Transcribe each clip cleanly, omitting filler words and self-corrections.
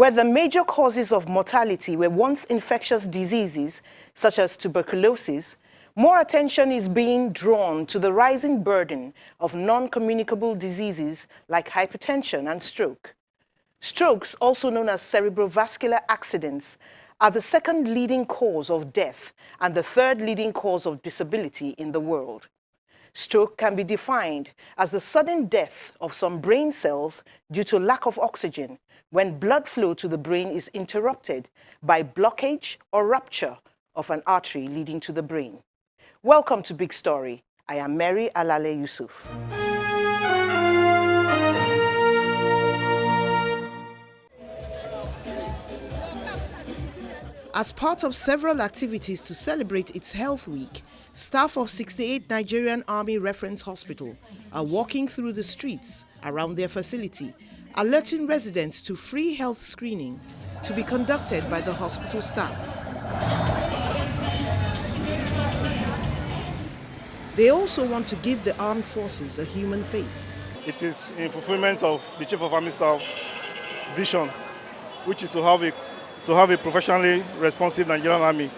Where the major causes of mortality were once infectious diseases, such as tuberculosis, more attention is being drawn to the rising burden of non-communicable diseases like hypertension and stroke. Strokes, also known as cerebrovascular accidents, are the second leading cause of death and the third leading cause of disability in the world. Stroke can be defined as the sudden death of some brain cells due to lack of oxygen when blood flow to the brain is interrupted by blockage or rupture of an artery leading to the brain. Welcome to Big Story. I am Mary Alale Yusuf. As part of several activities to celebrate its Health Week, staff of 68 Nigerian Army Reference Hospital are walking through the streets around their facility, alerting residents to free health screening to be conducted by the hospital staff. They also want to give the armed forces a human face. It is in fulfillment of the Chief of Army Staff vision, which is to have a professionally responsive Nigerian Army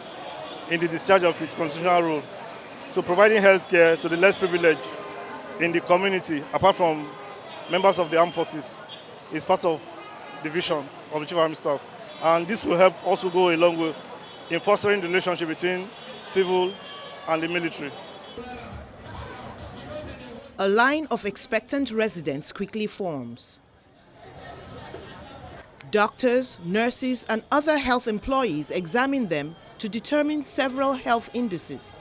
in the discharge of its constitutional role. So providing health care to the less privileged in the community, apart from members of the armed forces, is part of the vision of the Chief of Army Staff. And this will help also go a long way in fostering the relationship between civil and the military. A line of expectant residents quickly forms. Doctors, nurses, and other health employees examine them to determine several health indices.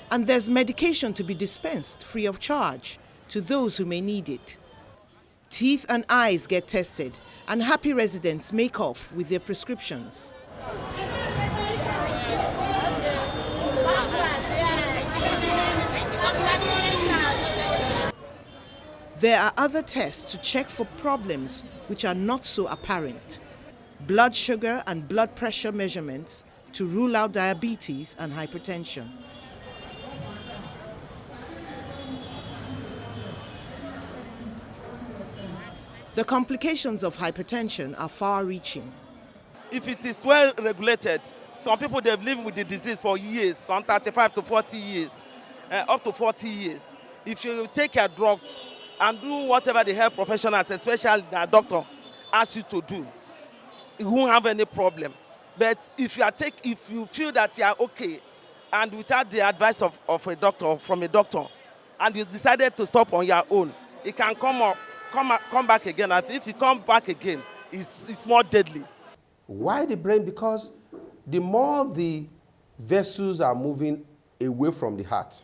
And there's medication to be dispensed free of charge to those who may need it. Teeth and eyes get tested, and happy residents make off with their prescriptions. There are other tests to check for problems which are not so apparent. Blood sugar and blood pressure measurements to rule out diabetes and hypertension. The complications of hypertension are far-reaching. If it is well regulated, some people they've lived with the disease for years, some 35 to 40 years, up to 40 years. If you take your drugs and do whatever the health professionals, especially the doctor, ask you to do, you won't have any problem. But if you feel that you are okay, and without the advice of a doctor or from a doctor, and you decided to stop on your own, it can come back again. And if it comes back again, it's more deadly. Why the brain? Because the more the vessels are moving away from the heart,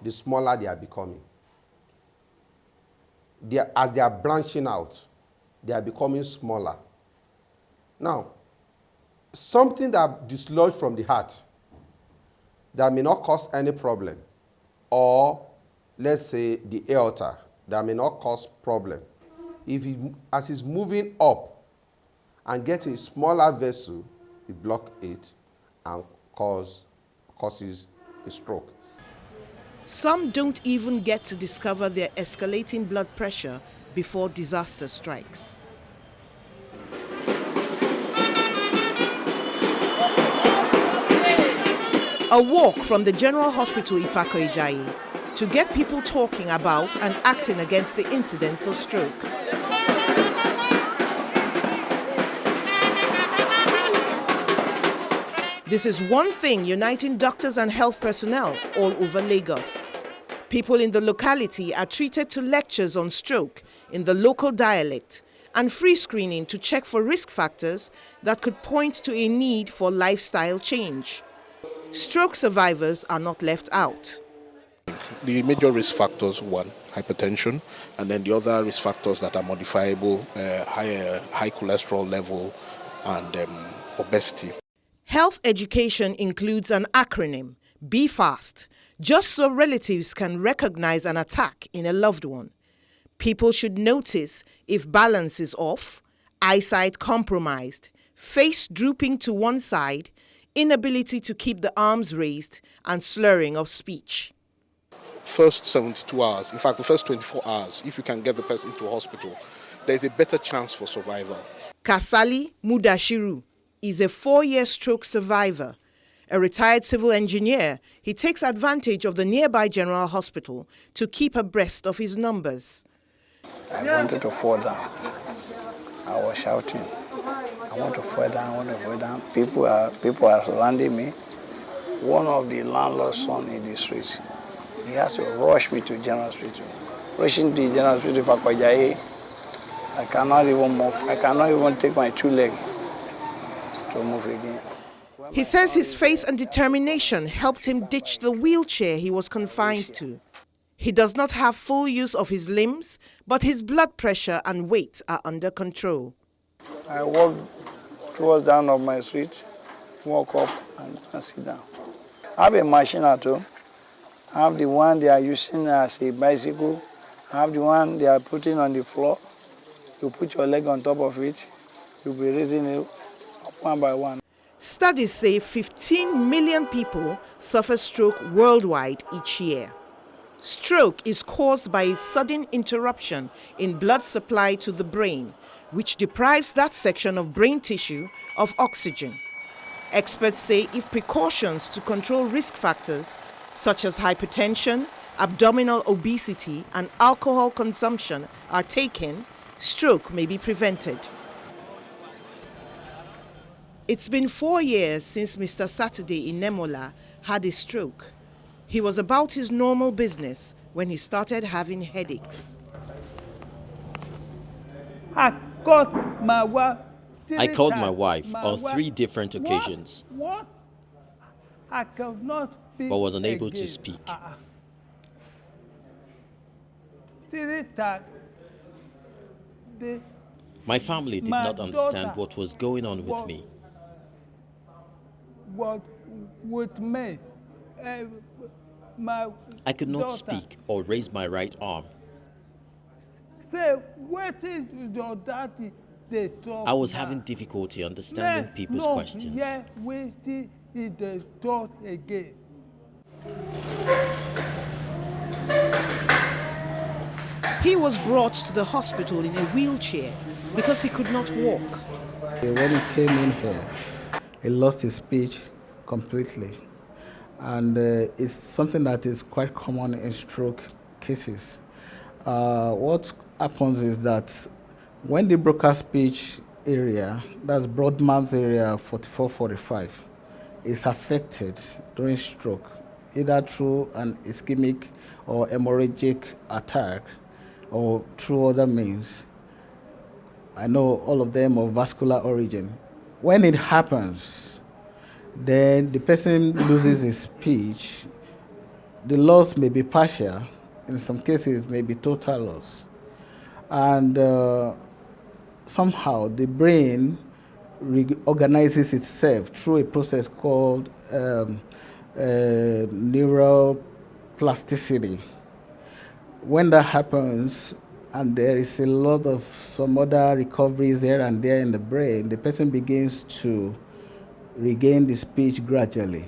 the smaller they are becoming. As they are branching out, they are becoming smaller. Now, something that dislodged from the heart that may not cause any problem, or let's say the aorta that may not cause problem, as it's moving up and get a smaller vessel, it blocks it and causes a stroke. Some don't even get to discover their escalating blood pressure before disaster strikes. A walk from the General Hospital Ifako-Ijayi to get people talking about and acting against the incidence of stroke. This is one thing uniting doctors and health personnel all over Lagos. People in the locality are treated to lectures on stroke in the local dialect and free screening to check for risk factors that could point to a need for lifestyle change. Stroke survivors are not left out. The major risk factors, one, hypertension, and then the other risk factors that are modifiable, high cholesterol level and obesity. Health education includes an acronym, Be Fast, just so relatives can recognize an attack in a loved one. People should notice if balance is off, eyesight compromised, face drooping to one side, inability to keep the arms raised, and slurring of speech. First 72 hours, in fact the first 24 hours, if you can get the person to hospital, there's a better chance for survival. Kasali Mudashiru is a 4-year stroke survivor. A retired civil engineer, he takes advantage of the nearby general hospital to keep abreast of his numbers. I wanted to fall down. I was shouting, I want to fall down, I want to fall down. People are surrounding me. One of the landlord's son in the street, he has to rush me to general hospital. Rushing to the general hospital for Kwajaye, I cannot even move. I cannot even take my 2 legs to move again. He says his faith and determination helped him ditch the wheelchair he was confined to. He does not have full use of his limbs, but his blood pressure and weight are under control. I walk towards down of my street, walk up and sit down. I have a machine at home. I have the one they are using as a bicycle. I have the one they are putting on the floor. You put your leg on top of it, you'll be raising it up one by one. Studies say 15 million people suffer stroke worldwide each year. Stroke is caused by a sudden interruption in blood supply to the brain, which deprives that section of brain tissue of oxygen. Experts say if precautions to control risk factors such as hypertension, abdominal obesity, and alcohol consumption are taken, stroke may be prevented. It's been 4 years since Mr. Saturday Inemola had a stroke. He was about his normal business when he started having headaches. I called my wife on 3 different occasions, What? I cannot speak but was unable again. to speak. 3 times. My family did My not understand daughter what was going on with me. What with me? My I could not daughter speak or raise my right arm. Say, what is your daddy? They talk I was now. having difficulty understanding people's no, questions. Yeah, we did the talk again. He was brought to the hospital in a wheelchair because he could not walk. When he came in here, he lost his speech completely. And it's something that is quite common in stroke cases. What happens is that when the broker speech area, that's Broadman's area 44-45, is affected during stroke, either through an ischemic or hemorrhagic attack or through other means. I know all of them of vascular origin. When it happens, then the person loses his speech. The loss may be partial. In some cases, it may be total loss. And somehow the brain reorganizes itself through a process called neuroplasticity. When that happens, and there is a lot of some other recoveries here and there in the brain, the person begins to regain the speech gradually.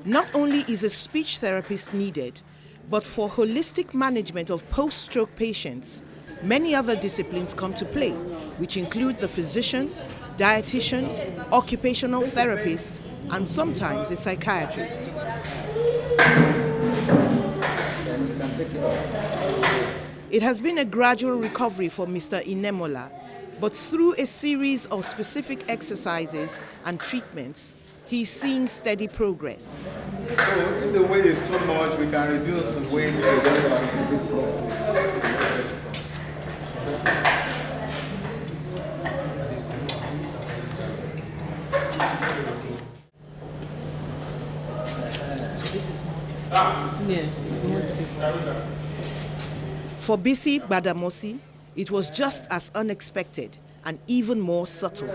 Not only is a speech therapist needed, but for holistic management of post-stroke patients, many other disciplines come to play, which include the physician, dietitian, occupational therapist, and sometimes a psychiatrist. It has been a gradual recovery for Mr. Inemola, but through a series of specific exercises and treatments, he is seeing steady progress. So if the weight is too much, we can reduce the weight to the problem. For Bisi Badamosi, it was just as unexpected and even more subtle.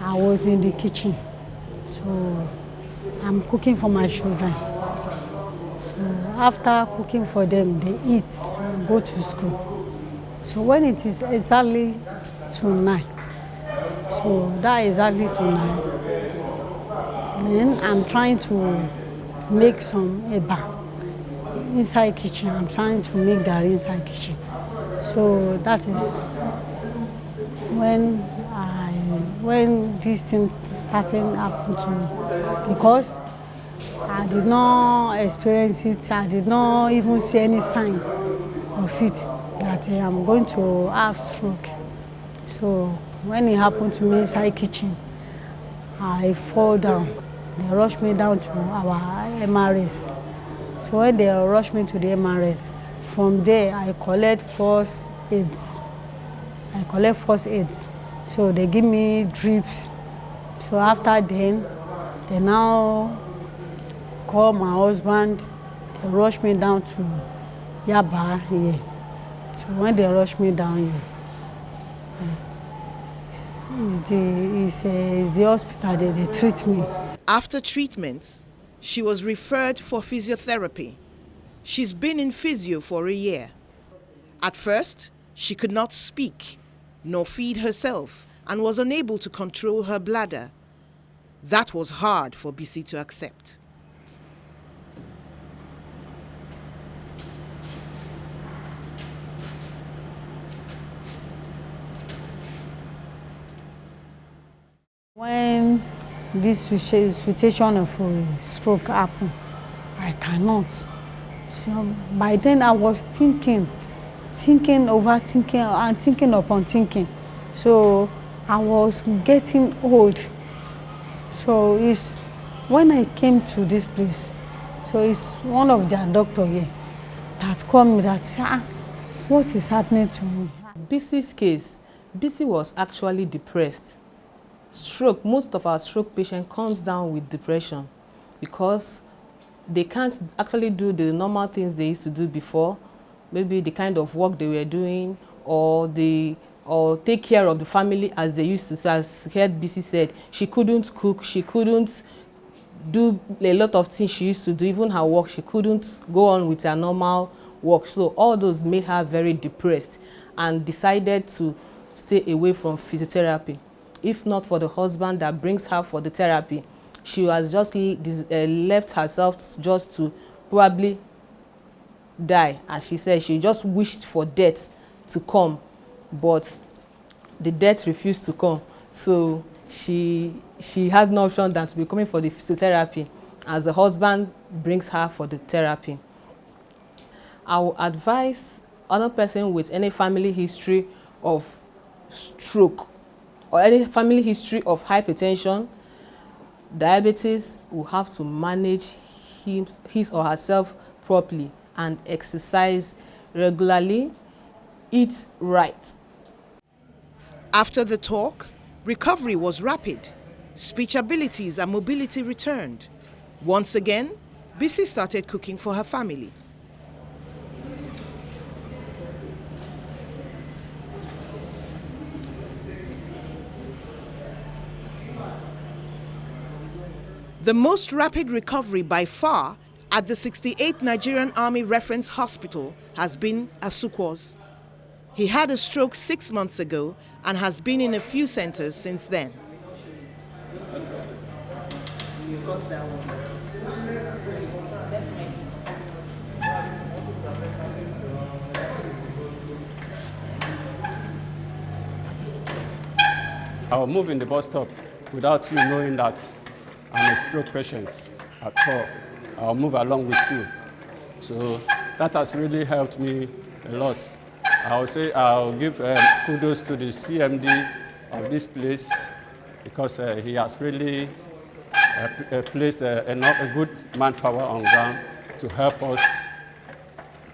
I was in the kitchen, so I'm cooking for my children. So after cooking for them, they eat and go to school. So when it is exactly to 9, so that is exactly to 9, then I'm trying to make some eba. inside kitchen. I'm trying to make garri inside kitchen. So that is when this thing started happen to me, because I did not experience it. I did not even see any sign of it that I'm going to have stroke. So when it happened to me inside kitchen, I fall down. They rushed me down to our MRS. So when they rushed me to the MRS, from there I collect first aids. So they give me drips. So after then, they now call my husband. They rush me down to Yaba here. So when they rush me down here, it's the hospital they treat me. After treatments, she was referred for physiotherapy. She's been in physio for a year. At first, she could not speak, nor feed herself, and was unable to control her bladder. That was hard for Bisi to accept. When this situation of stroke happened, I cannot. So by then I was thinking, overthinking, and thinking upon thinking. So I was getting old. So it's when I came to this place, so it's one of their doctor here that called me that said, what is happening to me? Bisi's case, Bisi was actually depressed. Stroke, most of our stroke patients comes down with depression because they can't actually do the normal things they used to do before, maybe the kind of work they were doing, or take care of the family as they used to. So as head Bisi said, she couldn't cook, she couldn't do a lot of things she used to do, even her work, she couldn't go on with her normal work. So all those made her very depressed and decided to stay away from physiotherapy. If not for the husband that brings her for the therapy, she was just left herself just to probably die. As she said, she just wished for death to come, but the death refused to come. So she had no option than to be coming for the physiotherapy as the husband brings her for the therapy. I will advise other person with any family history of stroke or any family history of hypertension, diabetes, will have to manage his or herself properly and exercise regularly, eat right. After the talk, recovery was rapid. Speech abilities and mobility returned. Once again, Bisi started cooking for her family. The most rapid recovery by far at the 68th Nigerian Army Reference Hospital has been Asukwo's. He had a stroke 6 months ago and has been in a few centers since then. I'll move in the bus stop without you knowing that I'm a stroke patient at all. I'll move along with you. So that has really helped me a lot. I'll give kudos to the CMD of this place because he has really placed a good manpower on ground to help us,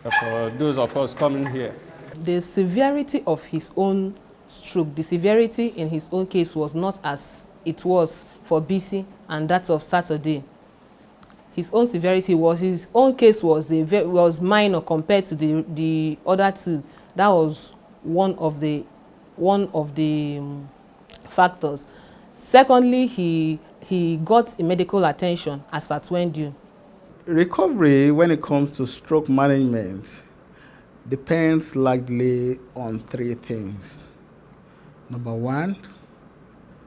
for those of us coming here. The severity of his own stroke, the severity in his own case was not as it was for Bisi and that of Saturday. His own severity was, his own case was minor compared to the other two. That was one of the factors. Secondly, he got medical attention as at when due. Recovery when it comes to stroke management depends largely on three things. Number one,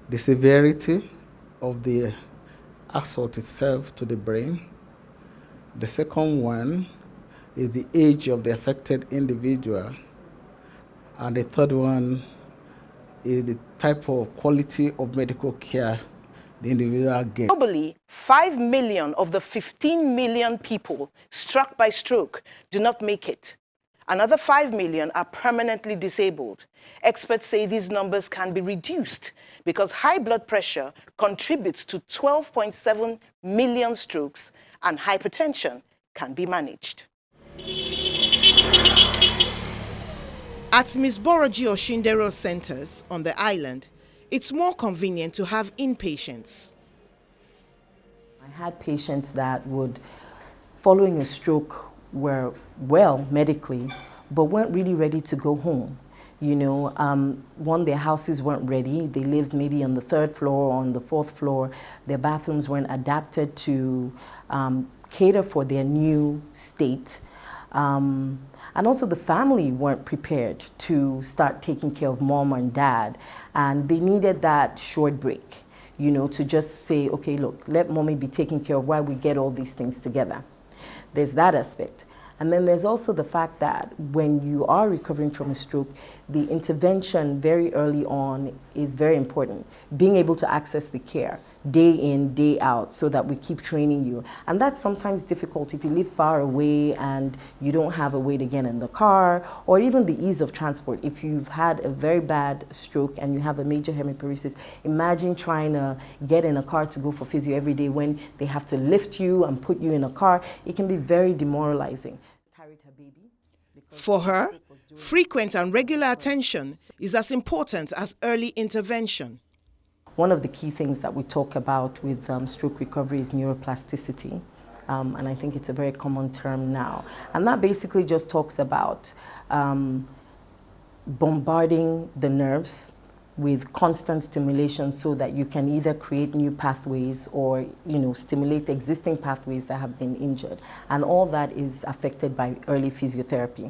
the severity of the assault itself to the brain. The second one is the age of the affected individual. And the third one is the type of quality of medical care the individual gets. Globally, 5 million of the 15 million people struck by stroke do not make it. Another 5 million are permanently disabled. Experts say these numbers can be reduced because high blood pressure contributes to 12.7 million strokes and hypertension can be managed. At Ms. Boroji Oshindero centers on the island, it's more convenient to have inpatients. I had patients that would, following a stroke, were well medically, but weren't really ready to go home. You know, one, their houses weren't ready. They lived maybe on the 3rd floor or on the 4th floor. Their bathrooms weren't adapted to cater for their new state. And also the family weren't prepared to start taking care of mom and dad. And they needed that short break, you know, to just say, okay, look, let mommy be taken care of while we get all these things together. There's that aspect. And then there's also the fact that when you are recovering from a stroke, the intervention very early on is very important. Being able to access the care day in, day out, so that we keep training you. And that's sometimes difficult if you live far away and you don't have a way to get in the car, or even the ease of transport. If you've had a very bad stroke and you have a major hemiparesis, imagine trying to get in a car to go for physio every day when they have to lift you and put you in a car. It can be very demoralizing. For her, frequent and regular attention is as important as early intervention. One of the key things that we talk about with stroke recovery is neuroplasticity. And I think it's a very common term now. And that basically just talks about bombarding the nerves with constant stimulation so that you can either create new pathways or, you know, stimulate existing pathways that have been injured. And all that is affected by early physiotherapy,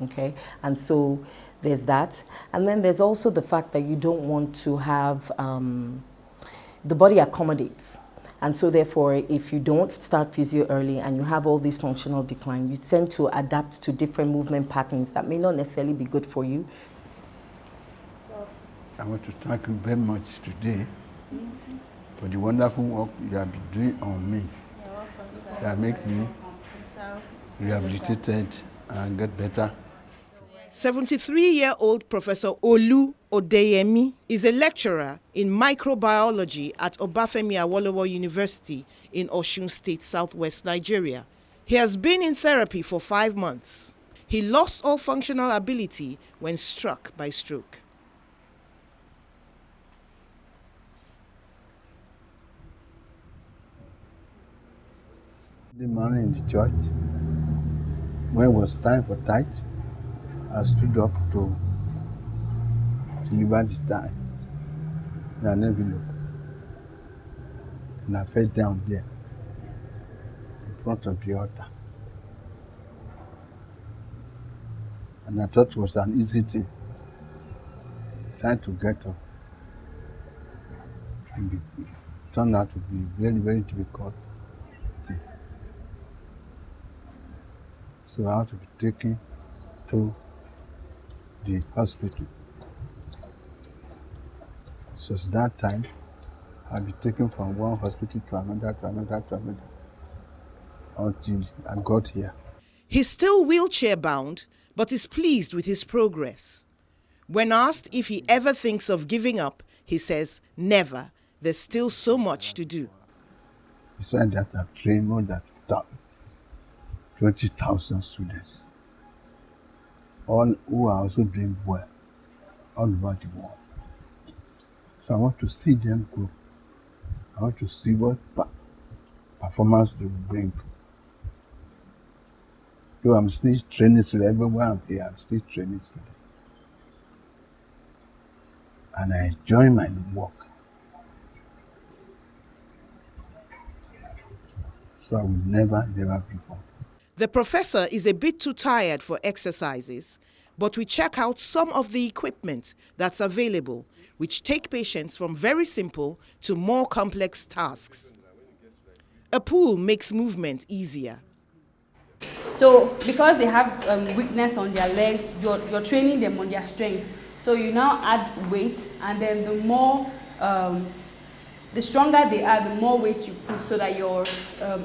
okay? And so there's that. And then there's also the fact that you don't want to have, the body accommodates. And so therefore, if you don't start physio early and you have all these functional decline, you tend to adapt to different movement patterns that may not necessarily be good for you. I want to thank you very much today for the wonderful work you have been doing on me. That make me rehabilitated and get better. 73-year-old Professor Olu Odeyemi is a lecturer in microbiology at Obafemi Awolowo University in Osun State, southwest Nigeria. He has been in therapy for 5 months. He lost all functional ability when struck by stroke. The man in the church, when it was time for tithe, I stood up to deliver the tithe in an envelope. And I fell down there in front of the altar. And I thought it was an easy thing, trying to get up. And it turned out to be very, very difficult thing. So I had to be taken to the hospital. So at that time, I'd be taken from one hospital to another, until I got here. He's still wheelchair-bound, but is pleased with his progress. When asked if he ever thinks of giving up, he says, never. There's still so much to do. Besides that, I've trained more than 20,000 students, all who are also doing well all over the world. So I want to see them grow. I want to see what performance they will bring. Though I'm still training students, everywhere I'm here, I'm still training students. And I enjoy my work. So I will never give up before. The professor is a bit too tired for exercises, but we check out some of the equipment that's available, which take patients from very simple to more complex tasks. A pool makes movement easier. So because they have weakness on their legs, you're training them on their strength. So you now add weight, and then the more, the stronger they are, the more weight you put, so that you're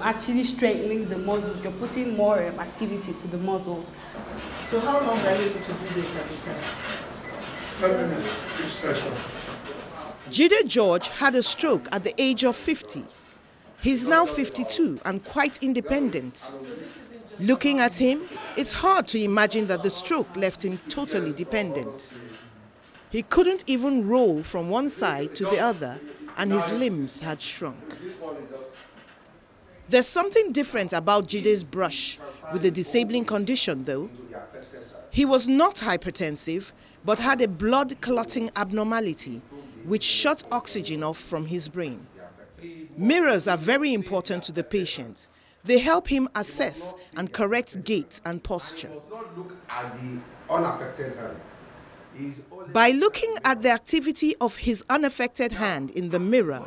actually strengthening the muscles. You're putting more activity to the muscles. So how long are you able to do this at a time? 10 minutes each session. Jide George had a stroke at the age of 50. He's now 52 and quite independent. Looking at him, it's hard to imagine that the stroke left him totally dependent. He couldn't even roll from one side to the other, and his limbs had shrunk. There's something different about Jide's brush with the disabling condition, though. He was not hypertensive, but had a blood clotting abnormality, which shut oxygen off from his brain. Mirrors are very important to the patient. They help him assess and correct gait and posture. By looking at the activity of his unaffected hand in the mirror,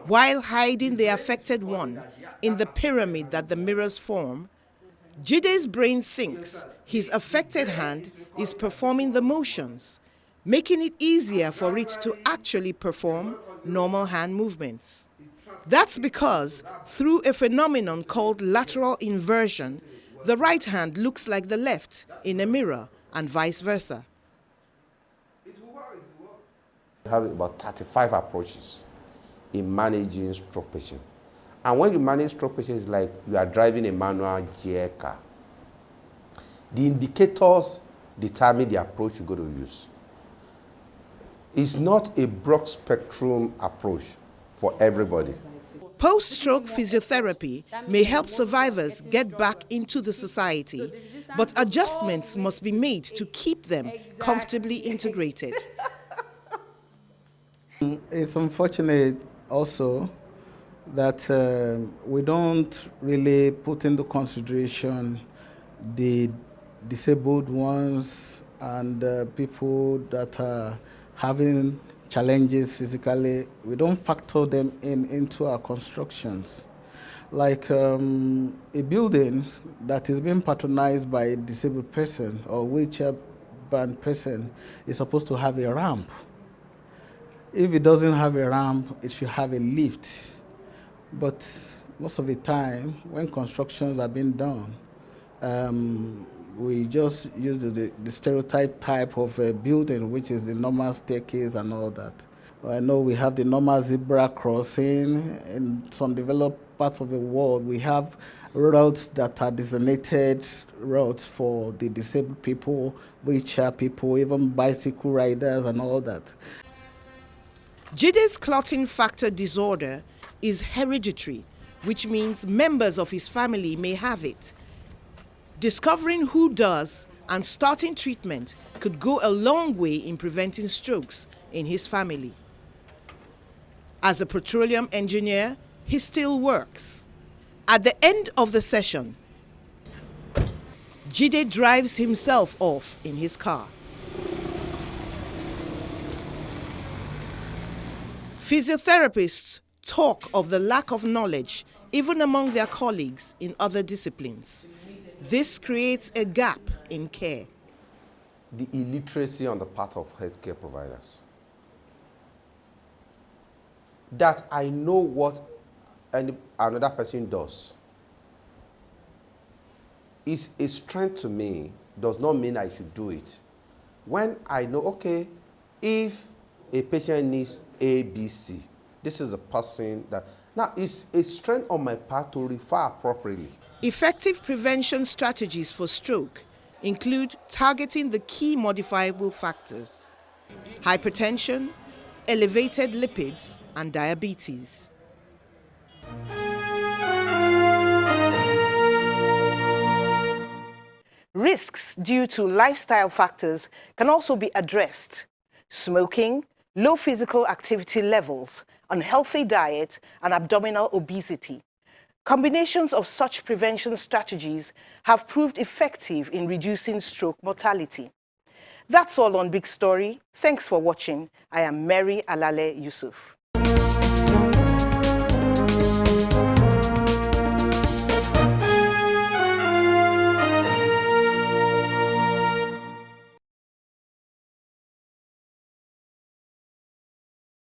while hiding the affected one in the pyramid that the mirrors form, Jide's brain thinks his affected hand is performing the motions, making it easier for it to actually perform normal hand movements. That's because, through a phenomenon called lateral inversion, the right hand looks like the left in a mirror and vice versa. We have about 35 approaches in managing stroke patients. And when you manage stroke patients, it's like you are driving a manual gear car. The indicators determine the approach you're going to use. It's not a broad spectrum approach for everybody. Post-stroke physiotherapy may help survivors get back into the society, but adjustments must be made to keep them comfortably integrated. It's unfortunate also that we don't really put into consideration the disabled ones and people that are having challenges physically. We don't factor them into our constructions. Like a building that is being patronized by a disabled person or wheelchair-bound person is supposed to have a ramp. If it doesn't have a ramp, it should have a lift. But most of the time, when constructions are being done, we just use the stereotype type of a building, which is the normal staircase and all that. I know we have the normal zebra crossing. In some developed parts of the world, we have roads that are designated roads for the disabled people, wheelchair people, even bicycle riders and all that. Jide's clotting factor disorder is hereditary, which means members of his family may have it. Discovering who does and starting treatment could go a long way in preventing strokes in his family. As a petroleum engineer, he still works. At the end of the session, Jide drives himself off in his car. Physiotherapists talk of the lack of knowledge even among their colleagues in other disciplines. This creates a gap in care. The illiteracy on the part of healthcare providers. That I know what another person does is a strength to me, does not mean I should do it. When I know, okay, if a patient needs A, B, C, this is the person that... Now, it's a strength on my part to refer appropriately. Effective prevention strategies for stroke include targeting the key modifiable factors: hypertension, elevated lipids, and diabetes. Risks due to lifestyle factors can also be addressed: smoking, low physical activity levels, unhealthy diet, and abdominal obesity. Combinations of such prevention strategies have proved effective in reducing stroke mortality. That's all on Big Story. Thanks for watching. I am Mary Alale Yusuf.